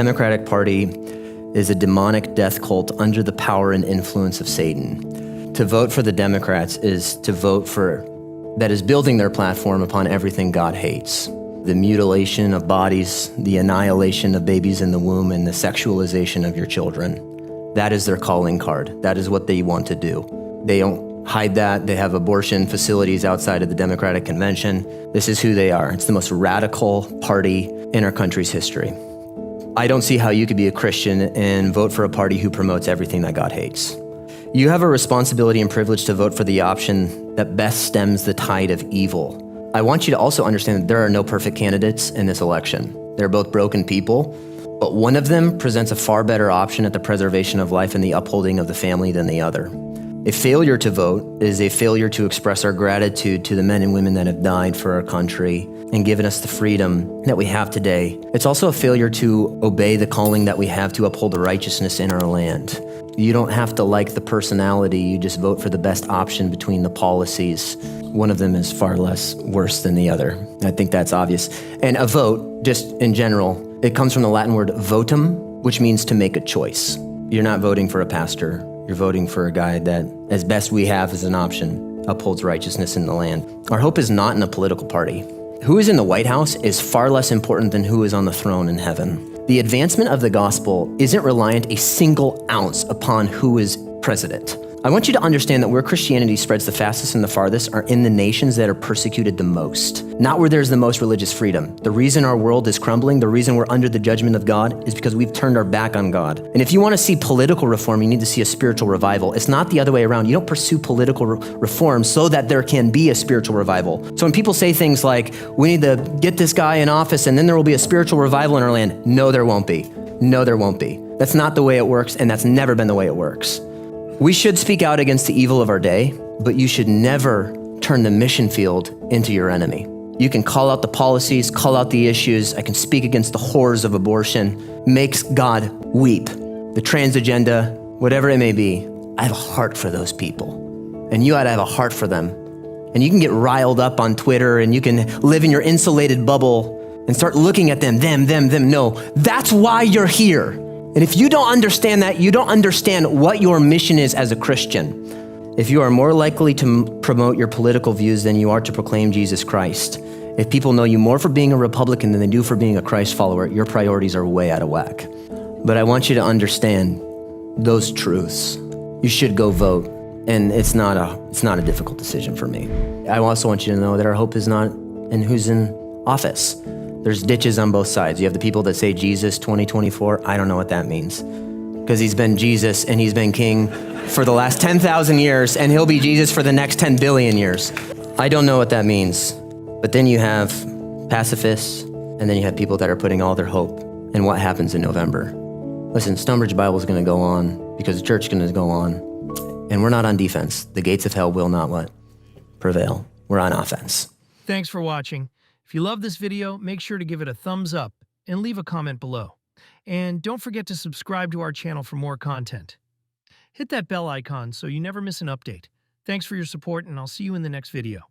Democratic Party is a demonic death cult under the power and influence of Satan. To vote for the Democrats is to vote for that is building their platform upon everything God hates. The mutilation of bodies, the annihilation of babies in the womb, and the sexualization of your children. That is their calling card. That is what they want to do. They don't hide that. They have abortion facilities outside of the Democratic Convention. This is who they are. It's the most radical party in our country's history. I don't see how you could be a Christian and vote for a party who promotes everything that God hates. You have a responsibility and privilege to vote for the option that best stems the tide of evil. I want you to also understand that there are no perfect candidates in this election. They're both broken people, but one of them presents a far better option at the preservation of life and the upholding of the family than the other. A failure to vote is a failure to express our gratitude to the men and women that have died for our country and given us the freedom that we have today. It's also a failure to obey the calling that we have to uphold the righteousness in our land. You don't have to like the personality, you just vote for the best option between the policies. One of them is far less worse than the other. I think that's obvious. And a vote, just in general, it comes from the Latin word votum, which means to make a choice. You're not voting for a pastor, you're voting for a guy that, as best we have as an option, upholds righteousness in the land. Our hope is not in a political party. Who is in the White House is far less important than who is on the throne in heaven. The advancement of the gospel isn't reliant a single ounce upon who is president. I want you to understand that where Christianity spreads the fastest and the farthest are in the nations that are persecuted the most, not where there's the most religious freedom. The reason our world is crumbling, the reason we're under the judgment of God is because we've turned our back on God. And if you want to see political reform, you need to see a spiritual revival. It's not the other way around. You don't pursue political reform so that there can be a spiritual revival. So when people say things like, we need to get this guy in office and then there will be a spiritual revival in our land, no, there won't be. No, there won't be. That's not the way it works, and that's never been the way it works. We should speak out against the evil of our day, but you should never turn the mission field into your enemy. You can call out the policies, call out the issues. I can speak against the horrors of abortion. Makes God weep. The trans agenda, whatever it may be. I have a heart for those people, and you ought to have a heart for them. And you can get riled up on Twitter, and you can live in your insulated bubble and start looking at them. No, that's why you're here. And if you don't understand that, you don't understand what your mission is as a Christian. If you are more likely to promote your political views than you are to proclaim Jesus Christ, if people know you more for being a Republican than they do for being a Christ follower, your priorities are way out of whack. But I want you to understand those truths. You should go vote, and it's not a difficult decision for me. I also want you to know that our hope is not in who's in office. There's ditches on both sides. You have the people that say Jesus 2024. I don't know what that means, because he's been Jesus and he's been king for the last 10,000 years, and he'll be Jesus for the next 10 billion years. I don't know what that means. But then you have pacifists, and then you have people that are putting all their hope in what happens in November. Listen, Stonebridge Bible is going to go on because the church is going to go on, and we're not on defense. The gates of hell will not what? Prevail. We're on offense. Thanks for watching. If you love this video, make sure to give it a thumbs up and leave a comment below. And don't forget to subscribe to our channel for more content. Hit that bell icon so you never miss an update. Thanks for your support, and I'll see you in the next video.